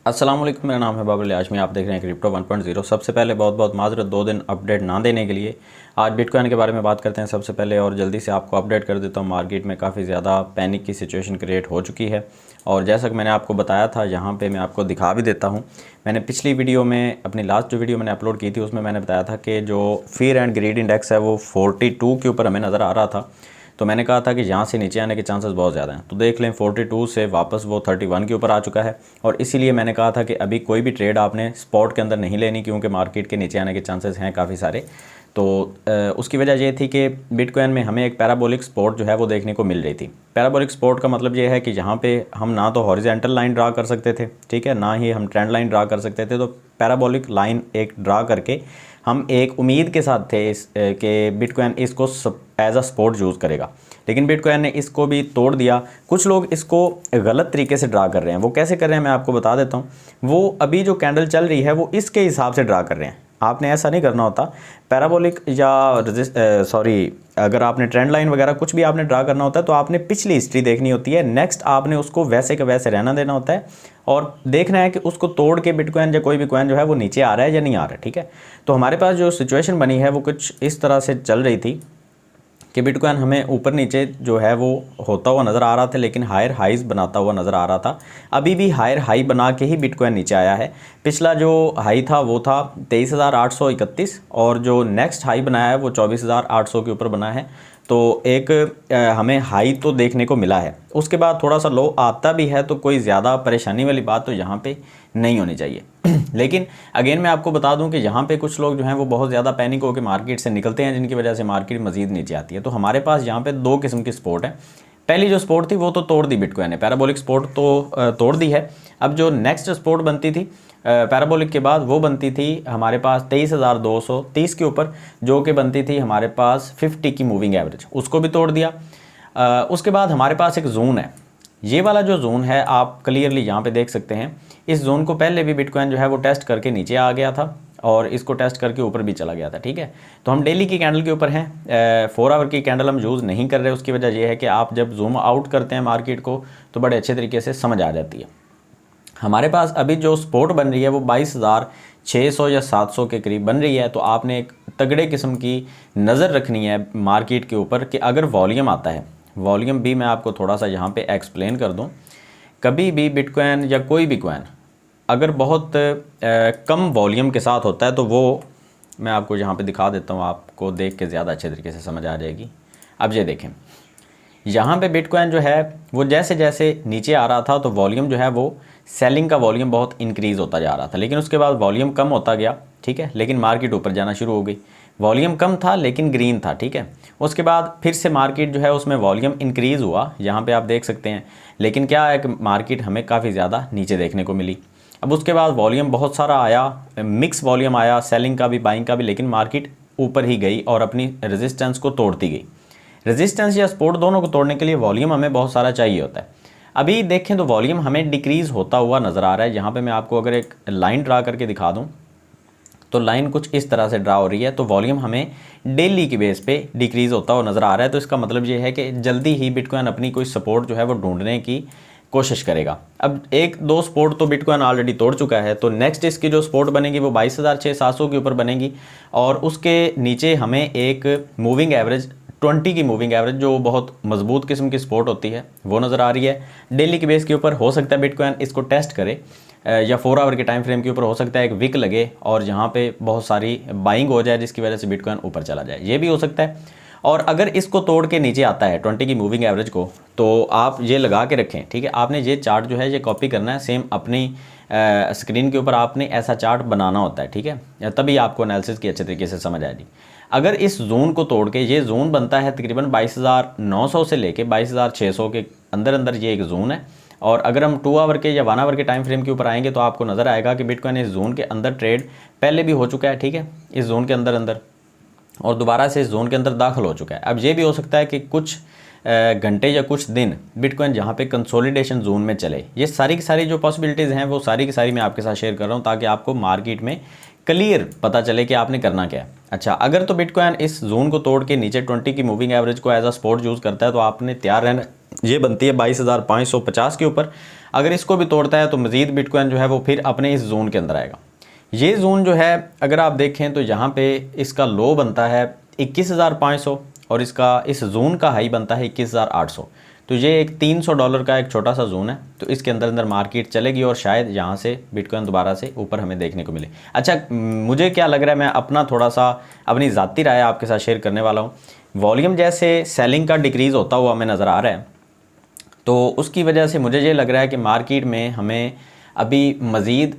अस्सलाम वालेकुम, मेरा नाम है बाबर आजमी। आप देख रहे हैं क्रिप्टो 1.0। सबसे पहले बहुत बहुत माजरत 2 दिन अपडेट ना देने के लिए। आज बिटकॉइन के बारे में बात करते हैं सबसे पहले, और जल्दी से आपको अपडेट कर देता हूँ। मार्केट में काफ़ी ज़्यादा पैनिक की सिचुएशन क्रिएट हो चुकी है, और जैसा कि मैंने आपको बताया था, यहाँ पे मैं आपको दिखा भी देता हूँ। मैंने पिछली वीडियो में, अपनी लास्ट जो वीडियो मैंने अपलोड की थी, उसमें मैंने बताया था कि जो फियर एंड ग्रीड इंडेक्स है वो 42 के ऊपर हमें नज़र आ रहा था। तो मैंने कहा था कि यहाँ से नीचे आने के चांसेस बहुत ज़्यादा हैं। तो देख लें, 42 से वापस वो 31 के ऊपर आ चुका है। और इसीलिए मैंने कहा था कि अभी कोई भी ट्रेड आपने स्पॉट के अंदर नहीं लेनी, क्योंकि मार्केट के नीचे आने के चांसेस हैं काफ़ी सारे। तो उसकी वजह ये थी कि बिटकॉइन में हमें एक पैराबोलिक सपोर्ट जो है वो देखने को मिल रही थी। पैराबोलिक सपोर्ट का मतलब ये है कि यहाँ पे हम ना तो हॉरिजॉन्टल लाइन ड्रा कर सकते थे, ठीक है, ना ही हम ट्रेंड लाइन ड्रा कर सकते थे। तो पैराबोलिक लाइन एक ड्रा करके हम एक उम्मीद के साथ थे इस कि बिटकॉइन इसको एज अ सपोर्ट यूज़ करेगा। लेकिन बिटकॉइन ने इसको भी तोड़ दिया। कुछ लोग इसको गलत तरीके से ड्रा कर रहे हैं। वो कैसे कर रहे हैं मैं आपको बता देता हूँ। वो अभी जो कैंडल चल रही है वो इसके हिसाब से ड्रा कर रहे हैं। आपने ऐसा नहीं करना होता। पैराबोलिक या अगर आपने ट्रेंड लाइन वगैरह कुछ भी आपने ड्रा करना होता है तो आपने पिछली हिस्ट्री देखनी होती है। नेक्स्ट आपने उसको वैसे के वैसे रहना देना होता है, और देखना है कि उसको तोड़ के बिटकॉइन या कोई भी कॉइन जो है वो नीचे आ रहा है या नहीं आ रहा है, ठीक है। तो हमारे पास जो सिचुएशन बनी है वो कुछ इस तरह से चल रही थी कि बिटकॉइन हमें ऊपर नीचे जो है वो होता हुआ नज़र आ रहा था, लेकिन हायर हाइज बनाता हुआ नज़र आ रहा था। अभी भी हायर हाई बना के ही बिटकॉइन नीचे आया है। पिछला जो हाई था वो था 23,831, और जो नेक्स्ट हाई बनाया है वो 24,800 के ऊपर बना है। तो एक हमें हाई तो देखने को मिला है। उसके बाद थोड़ा सा लो आता भी है, तो कोई ज़्यादा परेशानी वाली बात तो यहाँ पे नहीं होनी चाहिए। लेकिन अगेन मैं आपको बता दूं कि यहाँ पे कुछ लोग जो हैं वो बहुत ज़्यादा पैनिक होकर मार्केट से निकलते हैं, जिनकी वजह से मार्केट मज़ीद नीचे आती है। तो हमारे पास यहाँ पे 2 किस्म की सपोर्ट है। पहली जो सपोर्ट थी वो तो तोड़ दी बिटकॉइन ने, पैराबोलिक सपोर्ट तो तोड़ दी है। अब जो नेक्स्ट सपोर्ट बनती थी पैराबोलिक के बाद, वो बनती थी हमारे पास 23,230 के ऊपर, जो कि बनती थी हमारे पास 50 की मूविंग एवरेज, उसको भी तोड़ दिया। उसके बाद हमारे पास एक जोन है। ये वाला जो जोन है आप क्लियरली यहाँ पे देख सकते हैं। इस जोन को पहले भी बिटकॉइन जो है वो टेस्ट करके नीचे आ गया था, और इसको टेस्ट करके ऊपर भी चला गया था, ठीक है। तो हम डेली की कैंडल के ऊपर हैं, 4 आवर की कैंडल हम यूज़ नहीं कर रहे। उसकी वजह यह है कि आप जब जूम आउट करते हैं मार्केट को तो बड़े अच्छे तरीके से समझ आ जाती है। हमारे पास अभी जो सपोर्ट बन रही है वो 22,600 या 700 के करीब बन रही है। तो आपने एक तगड़े किस्म की नज़र रखनी है मार्केट के ऊपर कि अगर वॉल्यूम आता है, वॉल्यूम भी मैं आपको थोड़ा सा यहाँ पे एक्सप्लेन कर दूँ। कभी भी बिटकॉइन या कोई भी कॉइन अगर बहुत कम वॉल्यूम के साथ होता है, तो वो मैं आपको यहाँ पे दिखा देता हूँ, आपको देख के ज़्यादा अच्छे तरीके से समझ आ जाएगी। अब ये देखें, यहाँ पे बिटकॉइन जो है वो जैसे जैसे नीचे आ रहा था तो वॉल्यूम जो है वो सेलिंग का वॉल्यूम बहुत इंक्रीज़ होता जा रहा था। लेकिन उसके बाद वॉल्यूम कम होता गया, ठीक है, लेकिन मार्केट ऊपर जाना शुरू हो गई। वॉल्यूम कम था लेकिन ग्रीन था, ठीक है। उसके बाद फिर से मार्केट जो है उसमें वॉल्यूम इंक्रीज़ हुआ, यहाँ पे आप देख सकते हैं। लेकिन क्या है कि मार्केट हमें काफ़ी ज़्यादा नीचे देखने को मिली। अब उसके बाद वॉल्यूम बहुत सारा आया, मिक्स वॉल्यूम आया, सेलिंग का भी बाइंग का भी, लेकिन मार्केट ऊपर ही गई और अपनी रेजिस्टेंस को तोड़ती गई। रेजिस्टेंस या सपोर्ट दोनों को तोड़ने के लिए वॉल्यूम हमें बहुत सारा चाहिए होता है। अभी देखें तो वॉल्यूम हमें डिक्रीज़ होता हुआ नज़र आ रहा है। यहाँ पे मैं आपको अगर एक लाइन ड्रा करके दिखा दूँ तो लाइन कुछ इस तरह से ड्रा हो रही है। तो वॉल्यूम हमें डेली की बेस पे डिक्रीज़ होता हुआ नज़र आ रहा है। तो इसका मतलब ये है कि जल्दी ही बिटकॉइन अपनी कोई सपोर्ट जो है वो ढूंढने की कोशिश करेगा। अब 1-2 सपोर्ट तो बिटकॉइन ऑलरेडी तोड़ चुका है, तो नेक्स्ट इसकी जो सपोर्ट बनेगी वो 22,700 के ऊपर बनेगी, और उसके नीचे हमें एक मूविंग एवरेज 20 की मूविंग एवरेज, जो बहुत मजबूत किस्म की सपोर्ट होती है, वो नज़र आ रही है। डेली के बेस के ऊपर हो सकता है बिटकॉइन इसको टेस्ट करे, या 4 आवर के टाइम फ्रेम के ऊपर हो सकता है एक विक लगे और यहाँ पे बहुत सारी बाइंग हो जाए, जिसकी वजह से बिटकॉइन ऊपर चला जाए, ये भी हो सकता है। और अगर इसको तोड़ के नीचे आता है 20 की मूविंग एवरेज को, तो आप ये लगा के रखें, ठीक है। आपने ये चार्ट जो है ये कॉपी करना है, सेम अपनी स्क्रीन के ऊपर आपने ऐसा चार्ट बनाना होता है, ठीक है, तभी आपको एनालिसिस की अच्छे तरीके से समझ आएगी। अगर इस जोन को तोड़ के, ये जोन बनता है तकरीबन 22,900 से लेके 22,600 के अंदर अंदर, ये एक जोन है। और अगर हम 2 आवर के या 1 आवर के टाइम फ्रेम के ऊपर आएंगे तो आपको नज़र आएगा कि बिटकॉइन इस जोन के अंदर ट्रेड पहले भी हो चुका है, ठीक है, इस जोन के अंदर अंदर, और दोबारा से इस जोन के अंदर दाखिल हो चुका है। अब ये भी हो सकता है कि कुछ घंटे या कुछ दिन बिटकॉइन जहाँ पे कंसोलिडेशन जोन में चले। ये सारी की सारी जो पॉसिबिलिटीज़ हैं वो सारी की सारी मैं आपके साथ शेयर कर रहा हूँ, ताकि आपको मार्केट में क्लियर पता चले कि आपने करना क्या है। अच्छा, अगर तो बिटकॉइन इस जोन को तोड़ के नीचे 20 की मूविंग एवरेज को एज अ सपोर्ट यूज़ करता है, तो आपने तैयार रहना ये बनती है 22,550 के ऊपर। अगर इसको भी तोड़ता है तो मज़ीद बिटकॉइन जो है वो फिर अपने इस जोन के अंदर आएगा। ये जोन जो है अगर आप देखें तो यहाँ पे इसका लो बनता है 21,500 और इसका इस जोन का हाई बनता है 21,800। तो ये एक $300 का एक छोटा सा जोन है। तो इसके अंदर अंदर मार्केट चलेगी और शायद यहाँ से बिटकॉइन दोबारा से ऊपर हमें देखने को मिले। अच्छा, मुझे क्या लग रहा है, मैं अपना थोड़ा सा अपनी ज़ाती राय आपके साथ शेयर करने वाला हूँ। वॉल्यूम जैसे सेलिंग का डिक्रीज़ होता हुआ हमें नज़र आ रहा है, तो उसकी वजह से मुझे ये लग रहा है कि मार्केट में हमें अभी मज़ीद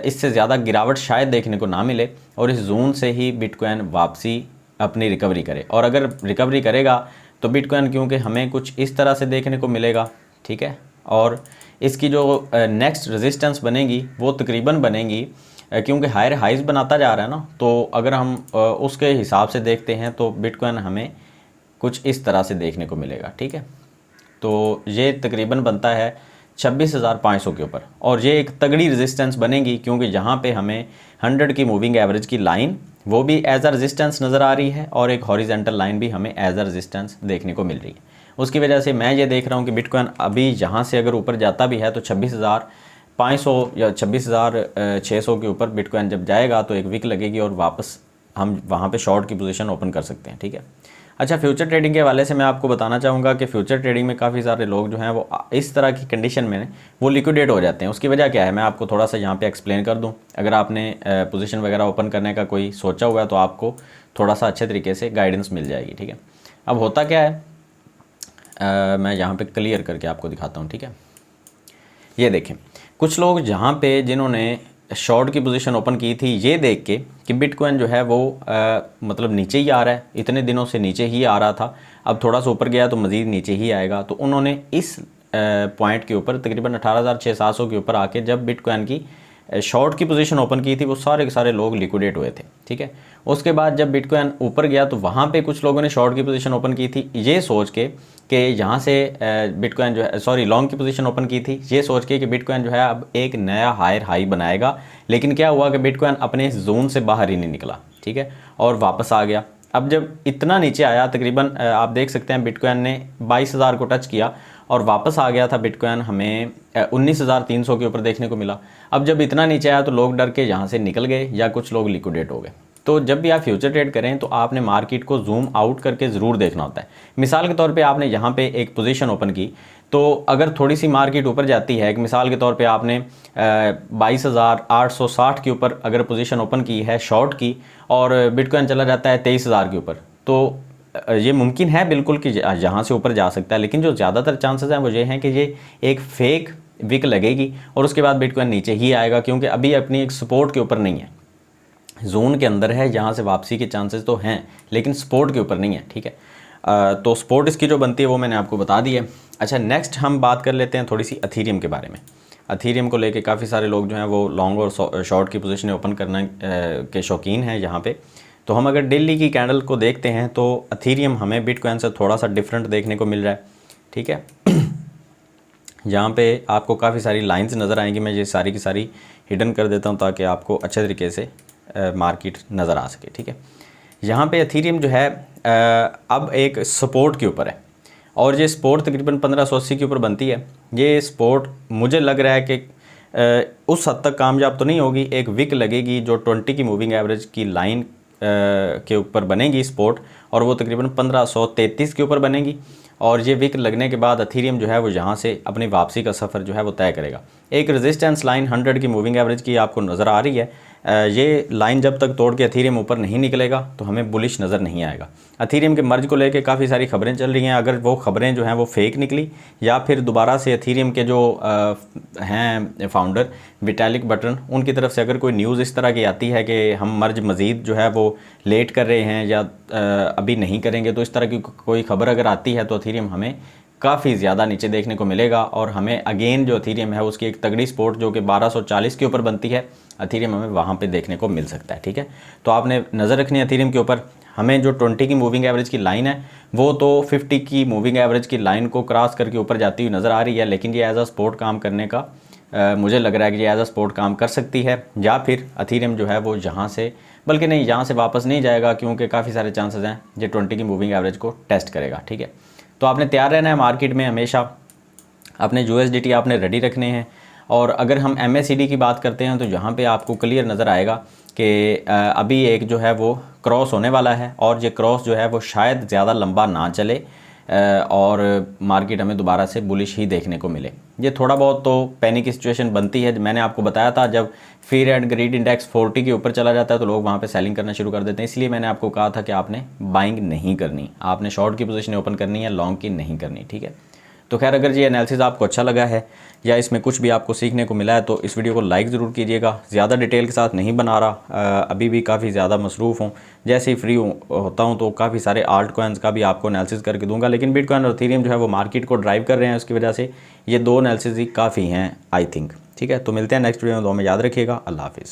इससे ज़्यादा गिरावट शायद देखने को ना मिले और इस जोन से ही बिटकॉइन वापसी अपनी रिकवरी करे। और अगर रिकवरी करेगा तो बिटकॉइन क्योंकि हमें कुछ इस तरह से देखने को मिलेगा, ठीक है। और इसकी जो नेक्स्ट रेजिस्टेंस बनेगी वो तकरीबन बनेगी, क्योंकि हायर हाइज बनाता जा रहा है ना, तो अगर हम उसके हिसाब से देखते हैं तो बिटकॉइन हमें कुछ इस तरह से देखने को मिलेगा, ठीक है। तो ये तकरीबन बनता है 26,500 के ऊपर और ये एक तगड़ी रेजिस्टेंस बनेगी, क्योंकि जहाँ पे हमें 100 की मूविंग एवरेज की लाइन वो भी एज अ रेजिस्टेंस नज़र आ रही है और एक हॉरिजेंटल लाइन भी हमें एज अ रेजिस्टेंस देखने को मिल रही है। उसकी वजह से मैं ये देख रहा हूँ कि बिटकॉइन अभी यहाँ से अगर ऊपर जाता भी है तो 26,500 या 26,600 के ऊपर बिटकॉइन जब जाएगा तो एक वीक लगेगी और वापस हम वहाँ पे शॉर्ट की पोजीशन ओपन कर सकते हैं, ठीक है। अच्छा, फ्यूचर ट्रेडिंग के हवाले से मैं आपको बताना चाहूँगा कि फ्यूचर ट्रेडिंग में काफ़ी सारे लोग जो हैं वो इस तरह की कंडीशन में वो लिक्विडेट हो जाते हैं। उसकी वजह क्या है मैं आपको थोड़ा सा यहाँ पे एक्सप्लेन कर दूँ। अगर आपने पोजीशन वगैरह ओपन करने का कोई सोचा हुआ है तो आपको थोड़ा सा अच्छे तरीके से गाइडेंस मिल जाएगी, ठीक है। अब होता क्या है, मैं यहाँ पर क्लियर करके आपको दिखाता हूँ, ठीक है। ये देखें, कुछ लोग जहाँ पे जिन्होंने शॉर्ट की पोजीशन ओपन की थी ये देख के कि बिटकॉइन जो है वो मतलब नीचे ही आ रहा है, इतने दिनों से नीचे ही आ रहा था, अब थोड़ा सा ऊपर गया तो मज़ीद नीचे ही आएगा, तो उन्होंने इस पॉइंट के ऊपर तकरीबन 18,600 के ऊपर आके जब बिटकॉइन की शॉर्ट की पोजीशन ओपन की थी वो सारे के सारे लोग लिक्विडेट हुए थे, ठीक है। उसके बाद जब बिटकॉइन ऊपर गया तो वहाँ पे कुछ लोगों ने शॉर्ट की पोजीशन ओपन की थी ये सोच के कि यहाँ से बिटकॉइन जो है लॉन्ग की पोजीशन ओपन की थी ये सोच के कि बिटकॉइन जो है अब एक नया हायर हाई बनाएगा। लेकिन क्या हुआ कि बिटकॉइन अपने इस जोन से बाहर ही नहीं निकला, ठीक है, और वापस आ गया। अब जब इतना नीचे आया तकरीबन आप देख सकते हैं बिटकॉइन ने 22,000 को टच किया और वापस आ गया था बिटकॉइन हमें 19,300 के ऊपर देखने को मिला। अब जब इतना नीचे आया तो लोग डर के यहाँ से निकल गए या कुछ लोग लिक्विडेट हो गए। तो जब भी आप फ्यूचर ट्रेड करें तो आपने मार्केट को जूम आउट करके ज़रूर देखना होता है। मिसाल के तौर पे आपने यहाँ पे एक पोजीशन ओपन की तो अगर थोड़ी सी मार्केट ऊपर जाती है, मिसाल के तौर पे आपने 22,860 के ऊपर अगर पोजीशन ओपन की है शॉर्ट की और बिटकॉइन चला जाता है 23,000 के ऊपर, तो ये मुमकिन है बिल्कुल कि यहाँ से ऊपर जा सकता है। लेकिन जो ज़्यादातर चांसेस हैं वो ये हैं कि ये एक फेक विक लगेगी और उसके बाद बिटकॉइन नीचे ही आएगा, क्योंकि अभी अपनी एक सपोर्ट के ऊपर नहीं है, जोन के अंदर है, जहाँ से वापसी के चांसेस तो हैं लेकिन सपोर्ट के ऊपर नहीं है, ठीक है। तो सपोर्ट इसकी जो बनती है वो मैंने आपको बता दी है। अच्छा, नेक्स्ट हम बात कर लेते हैं थोड़ी सी अथीरियम के बारे में। अथीरियम को लेके काफ़ी सारे लोग जो हैं वो लॉन्ग और शॉर्ट की पोजीशन ओपन करने के शौकीन हैं यहाँ पे। तो हम अगर डेली की कैंडल को देखते हैं तो अथीरियम हमें बिटकॉइन से थोड़ा सा डिफरेंट देखने को मिल रहा है, ठीक है। यहाँ पे आपको काफ़ी सारी लाइंस नज़र आएंगी, मैं ये सारी की सारी हिडन कर देता हूँ ताकि आपको अच्छे तरीके से मार्केट नज़र आ सके, ठीक है। यहाँ पे अथीरियम जो है अब एक सपोर्ट के ऊपर है और ये सपोर्ट तकरीबन 1580 के ऊपर बनती है। ये सपोर्ट मुझे लग रहा है कि उस हद तक कामयाब तो नहीं होगी, एक विक लगेगी जो 20 की मूविंग एवरेज की लाइन के ऊपर बनेगी सपोर्ट, और वो तकरीबन 1533 के ऊपर बनेगी और ये विक लगने के बाद अथीरियम जो है वो यहाँ से अपनी वापसी का सफ़र जो है वो तय करेगा। एक रेजिस्टेंस लाइन 100 की मूविंग एवरेज की आपको नज़र आ रही है, ये लाइन जब तक तोड़ के अथीरियम ऊपर नहीं निकलेगा तो हमें बुलिश नज़र नहीं आएगा। अथीरियम के मर्ज को लेके काफ़ी सारी खबरें चल रही हैं, अगर वो खबरें जो हैं वो फेक निकली या फिर दोबारा से अथीरियम के जो हैं फाउंडर विटालिक बटरन उनकी तरफ से अगर कोई न्यूज़ इस तरह की आती है कि हम मर्ज मज़ीद जो है वो लेट कर रहे हैं या अभी नहीं करेंगे, तो इस तरह की कोई खबर अगर आती है तो अथीरियम हमें काफ़ी ज़्यादा नीचे देखने को मिलेगा और हमें अगेन जो अथीरियम है उसकी एक तगड़ी सपोर्ट जो कि 1240 के ऊपर बनती है, अथीरियम हमें वहाँ पे देखने को मिल सकता है, ठीक है। तो आपने नज़र रखनी है अथीरियम के ऊपर। हमें जो 20 की मूविंग एवरेज की लाइन है वो तो 50 की मूविंग एवरेज की लाइन को क्रॉस करके ऊपर जाती हुई नज़र आ रही है, लेकिन ये एज अ सपोर्ट काम करने का मुझे लग रहा है कि ये एज अ सपोर्ट काम कर सकती है, या फिर अथीरियम जो है वो यहाँ से, बल्कि नहीं, यहाँ से वापस नहीं जाएगा क्योंकि काफ़ी सारे चांसेस हैं ये 20 की मूविंग एवरेज को टेस्ट करेगा, ठीक है। तो आपने तैयार रहना है मार्केट में हमेशा, अपने USDT आपने रेडी रखने हैं। और अगर हम MACD की बात करते हैं तो यहाँ पे आपको क्लियर नज़र आएगा कि अभी एक जो है वो क्रॉस होने वाला है, और ये क्रॉस जो है वो शायद ज़्यादा लंबा ना चले और मार्केट हमें दोबारा से बुलिश ही देखने को मिले। ये थोड़ा बहुत तो पैनिक की सिचुएशन बनती है। मैंने आपको बताया था जब फियर एंड ग्रीड इंडेक्स 40 के ऊपर चला जाता है तो लोग वहाँ पे सेलिंग करना शुरू कर देते हैं। इसलिए मैंने आपको कहा था कि आपने बाइंग नहीं करनी, आपने शॉर्ट की पोजीशन ओपन करनी है, लॉन्ग की नहीं करनी, ठीक है। तो खैर अगर ये एनालिसिस आपको अच्छा लगा है या इसमें कुछ भी आपको सीखने को मिला है तो इस वीडियो को लाइक ज़रूर कीजिएगा। ज़्यादा डिटेल के साथ नहीं बना रहा, अभी भी काफ़ी ज़्यादा मसरूफ़ हूँ। जैसे ही फ्री होता हूँ तो काफ़ी सारे आल्ट कॉइन्स का भी आपको एनालिसिस करके दूंगा, लेकिन बिटकॉइन और इथेरियम जो है वो मार्केट को ड्राइव कर रहे हैं, उसकी वजह से ये दो एनालिसिस ही काफ़ी हैं आई थिंक, ठीक है। तो मिलते हैं नेक्स्ट वीडियो में, दो में याद रखिएगा। अल्लाह हाफिज़।